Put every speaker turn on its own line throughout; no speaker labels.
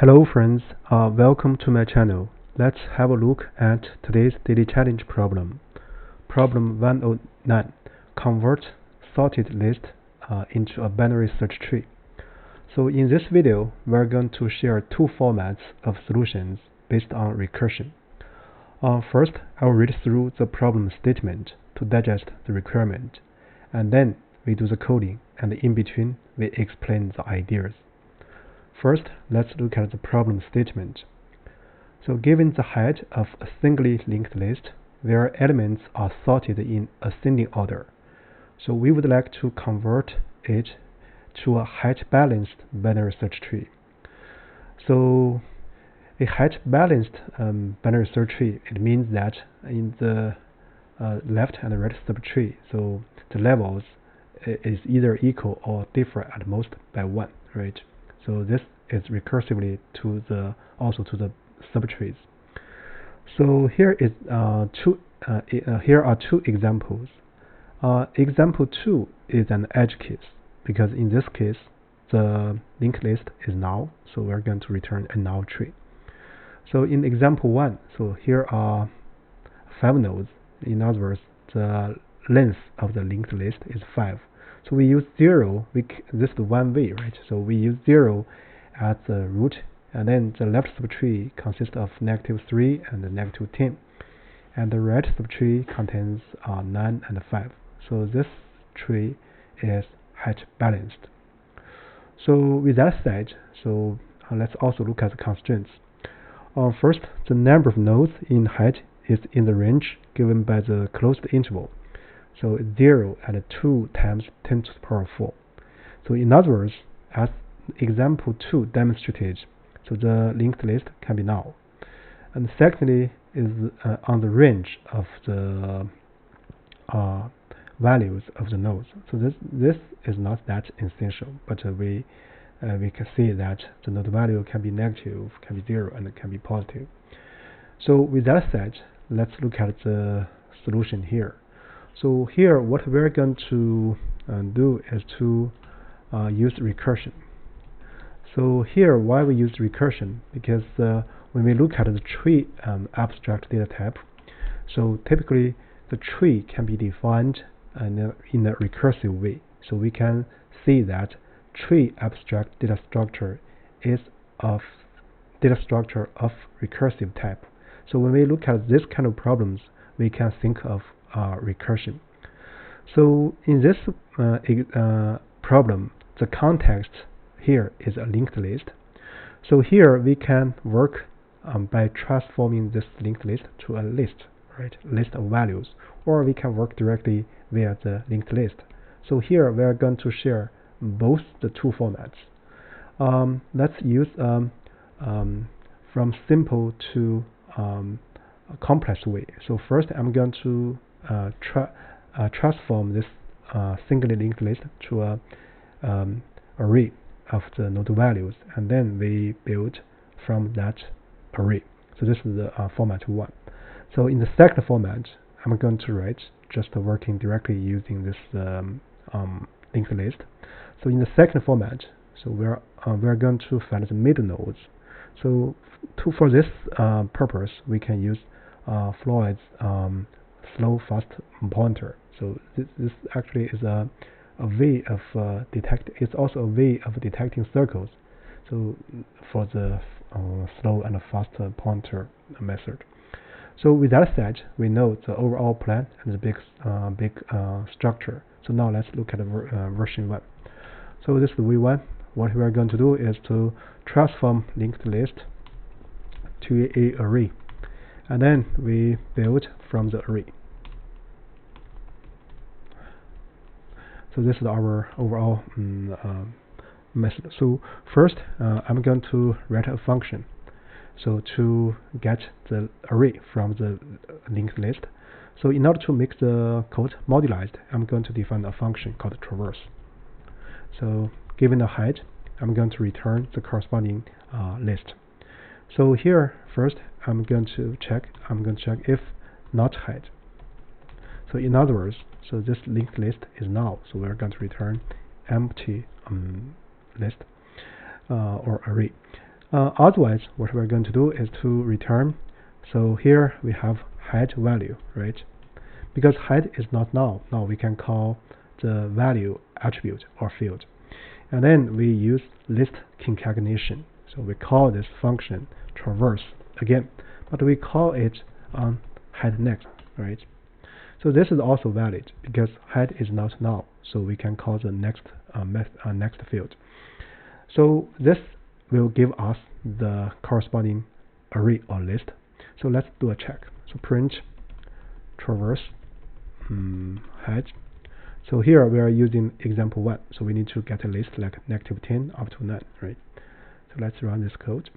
Hello friends, welcome to my channel. Let's have a look at today's daily challenge problem. Problem 109. Convert sorted list into a binary search tree. So in this video, we're going to share two formats of solutions based on recursion. First, I'll read through the problem statement to digest the requirement, and then we do the coding, and in between we explain the ideas. First, let's look at the problem statement. So given the height of a singly linked list, where elements are sorted in ascending order, so we would like to convert it to a height-balanced binary search tree. So a height-balanced binary search tree, it means that in the left and right subtree, so the levels is either equal or differ at most by 1, right? So this is recursively to the the subtrees. So here are two examples. Example 2 is an edge case, because in this case the linked list is null, so we're going to return a null tree. So in example 1, so here are 5 nodes. In other words, the length of the linked list is 5. So we use 0, this is one way, right? So we use 0 as the root, and then the left subtree consists of -3 and -10, and the right subtree contains 9 and 5. So this tree is height balanced. So with that said, so let's also look at the constraints. First, the number of nodes in height is in the range given by the closed interval. So 0 and 2 times 10 to the power 4. So in other words, as example 2 demonstrated, so the linked list can be null. And secondly is on the range of the values of the nodes. So this is not that essential, but we can see that the node value can be negative, can be 0, and it can be positive. So with that said, let's look at the solution here. So here, what we're going to do is to use recursion. So here, why we use recursion? Because when we look at the tree abstract data type, so typically the tree can be defined in a recursive way. So we can see that tree abstract data structure is of data structure of recursive type. So when we look at this kind of problems, we can think of recursion. So in this problem, the context here is a linked list. So here we can work by transforming this linked list to a list, right? List of values, or we can work directly via the linked list. So here we are going to share both the two formats. Let's use from simple to a complex way. So first, I'm going to transform this singly linked list to a array of the node values, and then we build from that array. So this is the format 1. So in the second format, I'm going to write just working directly using this linked list. So in the second format, so we're going to find the middle nodes. So for this purpose, we can use Floyd's slow fast pointer. So this actually is a way of it's also a way of detecting circles. So for the slow and fast pointer method. So with that said, we know the overall plan and the big structure. So now let's look at version 1. So this is V1. What we are going to do is to transform linked list to a array, and then we build from the array. So this is our overall method. So first, I'm going to write a function. So to get the array from the linked list. So in order to make the code modularized, I'm going to define a function called traverse. So given the height, I'm going to return the corresponding list. So here, first, I'm going to check if not height. So in other words, so this linked list is null. So we're going to return empty list or array. Otherwise, what we're going to do is to return. So here we have height value, right? Because height is not null, now we can call the value attribute or field. And then we use list concatenation. So we call this function traverse again, but we call it on height next, right? So this is also valid because height is not null, so we can call the next next field. So this will give us the corresponding array or list. So let's do a check. So print traverse height. So here we are using example 1. So we need to get a list like -10 up to 9, right? So let's run this code.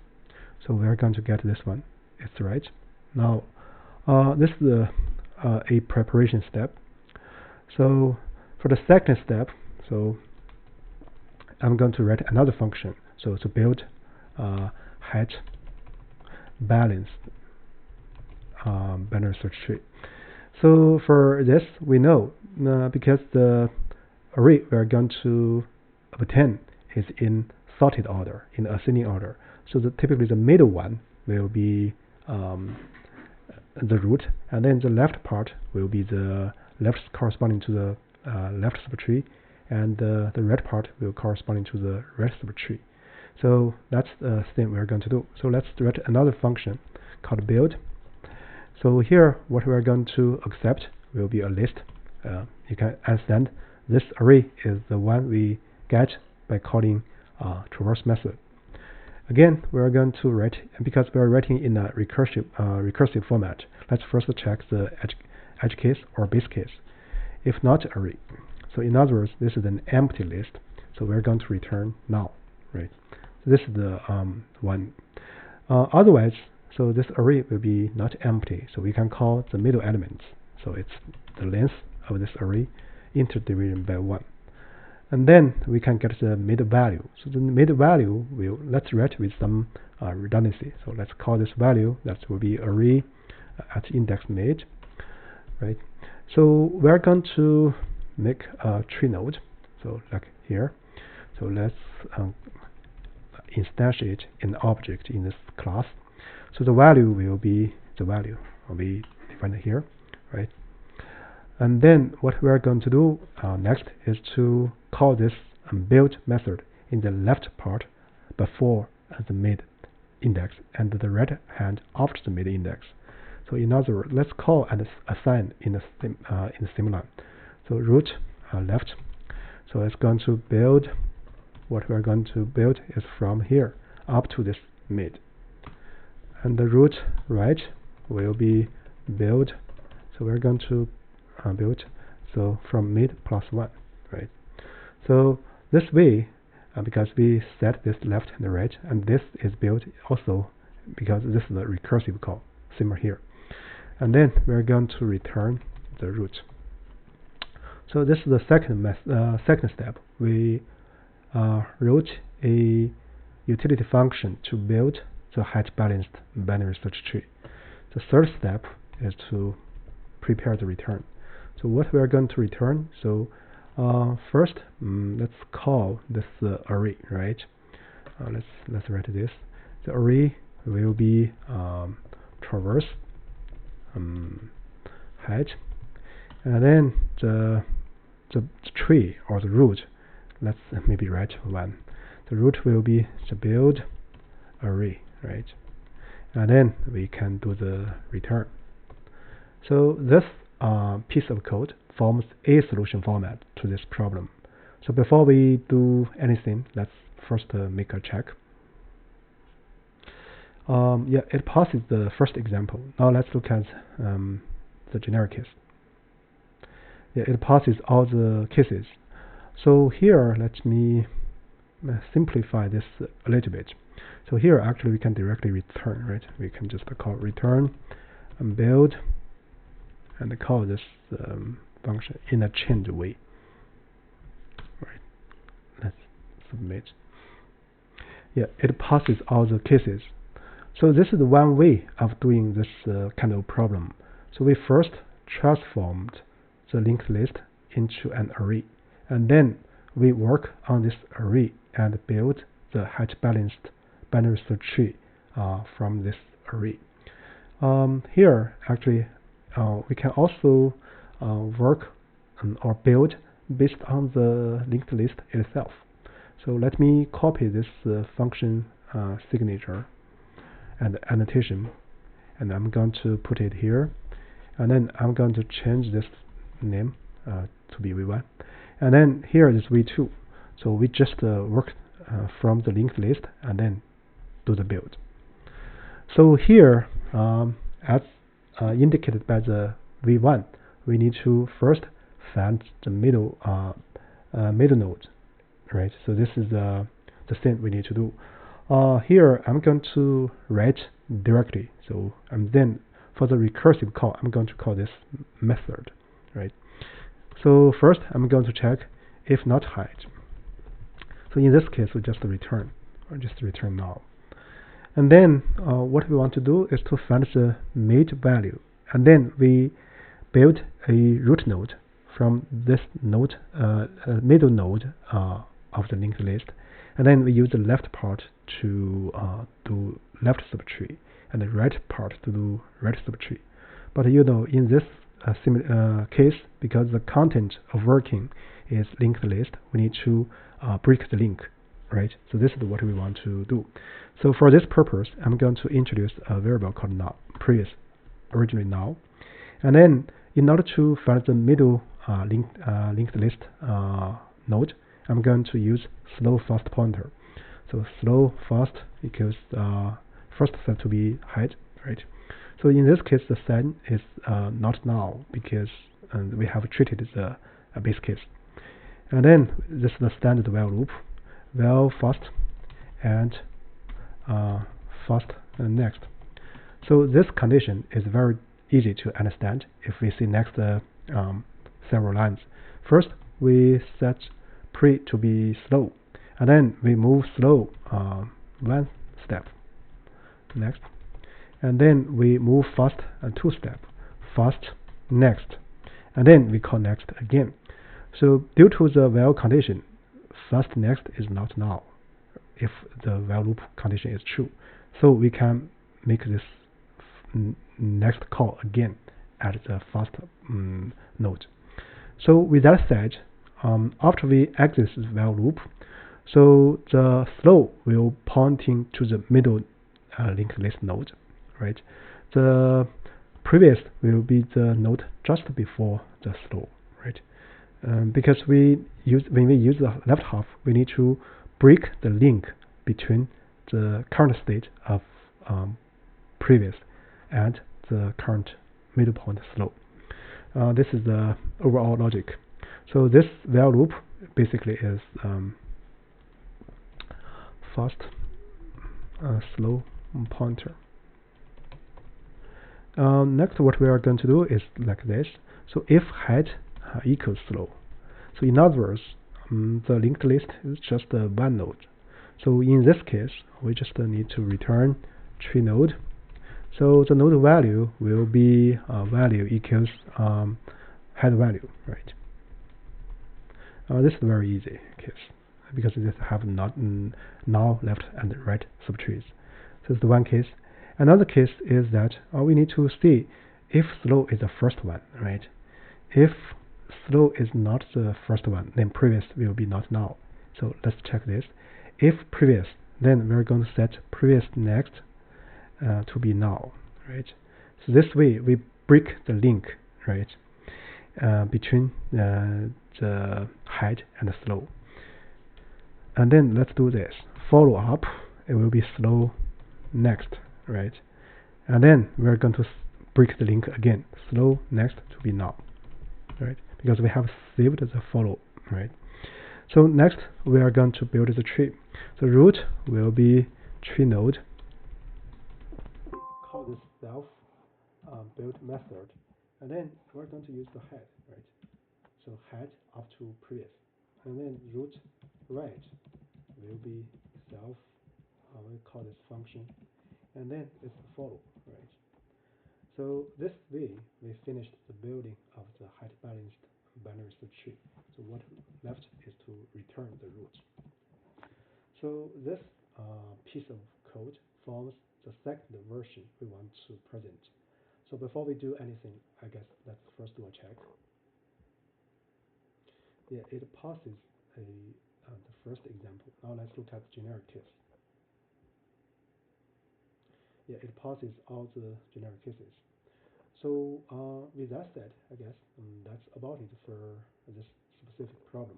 So we are going to get this one. It's right. Now this is a preparation step. So for the second step, so I'm going to write another function. So to build height balanced binary search tree. So for this, we know because the array we are going to obtain is in sorted order, in ascending order. So typically the middle one will be the root, and then the left part will be the left corresponding to the left subtree, and the right part will corresponding to the right subtree. So that's the thing we're going to do. So let's write another function called build. So here what we're going to accept will be a list. You can understand this array is the one we get by calling traverse method. Again, we are going to write, because we are writing in a recursive format. Let's first check the edge case or base case. If not, array. So in other words, this is an empty list. So we're going to return null, right? So this is the one. Otherwise, so this array will be not empty. So we can call the middle elements. So it's the length of this array interdivision by 1. And then we can get the mid value. So the mid value will, let's write with some redundancy. So let's call this value, that will be array at index mid, right? So we're going to make a tree node. So like here. So let's instantiate an object in this class. So the value will be defined here, right? And then what we are going to do next is to call this build method in the left part before the mid index and the right hand after the mid index. So in other words, let's call and assign in the same line. So root left. So it's going to build. What we are going to build is from here up to this mid. And the root right will be build. So we're going to build so from mid plus 1, right? So this way, because we set this left and right, and this is built also because this is a recursive call, similar here. And then we're going to return the root. So this is the second step. We wrote a utility function to build the height balanced binary search tree. The third step is to prepare the return. So what we are going to return, so first let's call this array, right? Let's write this. The array will be traverse height, and then the tree or the root, let's maybe write 1. The root will be the build array, right? And then we can do the return. So this piece of code forms a solution format to this problem. So before we do anything, let's first make a check. Yeah, it passes the first example. Now let's look at the generic case. Yeah, it passes all the cases. So here, let me simplify this a little bit. So here, actually, we can directly return, right? We can just call return and build, and call this function in a chained way. Right? Let's submit. Yeah, it passes all the cases. So this is one way of doing this kind of problem. So we first transformed the linked list into an array, and then we work on this array and build the height balanced binary search tree from this array. Here, actually, we can also work or build based on the linked list itself. So let me copy this function signature and annotation, and I'm going to put it here, and then I'm going to change this name to be v1, and then here is v2. So we just work from the linked list and then do the build. So here, as indicated by the v1, we need to first find the middle node, right? So this is the thing we need to do. Here I'm going to write directly. So and then for the recursive call, I'm going to call this method, right? So first I'm going to check if not hide. So in this case, we just return null. And then what we want to do is to find the mid value, and then we build a root node from this node, middle node of the linked list, and then we use the left part to do left subtree, and the right part to do right subtree. But you know, in this case, because the content of working is linked list, we need to break the link, right? So this is what we want to do. So for this purpose, I'm going to introduce a variable called null, originally null, and then in order to find the middle linked list node, I'm going to use slow fast pointer. So slow fast equals first set to be hide, right? So in this case, the sign is not null because we have treated the base case. And then this is the standard while loop, while fast and fast and next. So this condition is very easy to understand if we see next several lines. First, we set pre to be slow, and then we move slow one step next, and then we move fast 2 step, fast next, and then we call next again. So due to the while condition, fast next is not null if the while loop condition is true. So we can make this next call again at the fast node. So with that said, after we exit the while loop, so the slow will pointing to the middle linked list node, right? The previous will be the node just before the slow, right? Because when we use the left half, we need to break the link between the current state of previous and the current middle point slow. This is the overall logic. So this while loop basically is fast, slow pointer. Next, what we are going to do is like this. So if height equals slow. So in other words, the linked list is just one node. So in this case, we just need to return tree node. So the node value will be value equals head value, right? This is a very easy case because it just have not null left and right subtrees. So it's the one case. Another case is that we need to see if slow is the first one, right? If slow is not the first one, then previous will be not null. So let's check this. If previous, then we're going to set previous next to be null, right? So this way we break the link, right, between the height and the slow. And then let's do this. Follow up, it will be slow next, right? And then we're going to break the link again, slow next to be null, right? Because we have saved the follow, right? So next we are going to build the tree. The root will be tree node. Call this self build method, and then we're going to use the head, right? So head up to previous, and then root right will be self. We call this function, and then it's the follow, right? So this way we finished the building of the height balanced binary search tree. So what left is to return the root. So this piece of code forms the second version we want to present. So before we do anything, I guess let's first do a check. Yeah, it passes the first example. Now let's look at the generic case. Yeah, it passes all the generic cases. So with that said, I guess that's about it for this specific problem.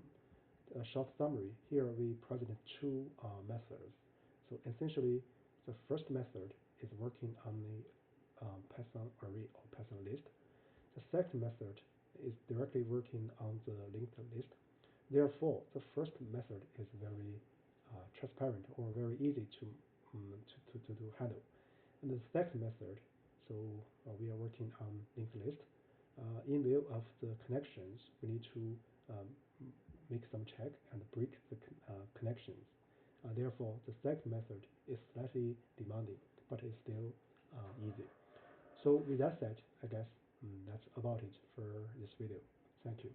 A short summary, here we present two methods. So essentially, the first method is working on the Python array or Python list. The second method is directly working on the linked list. Therefore, the first method is very transparent or very easy to handle. And the second method, so we are working on linked list. In view of the connections, we need to make some check and break the connections. Therefore, the second method is slightly demanding, but it's still easy. So with that said, I guess that's about it for this video. Thank you.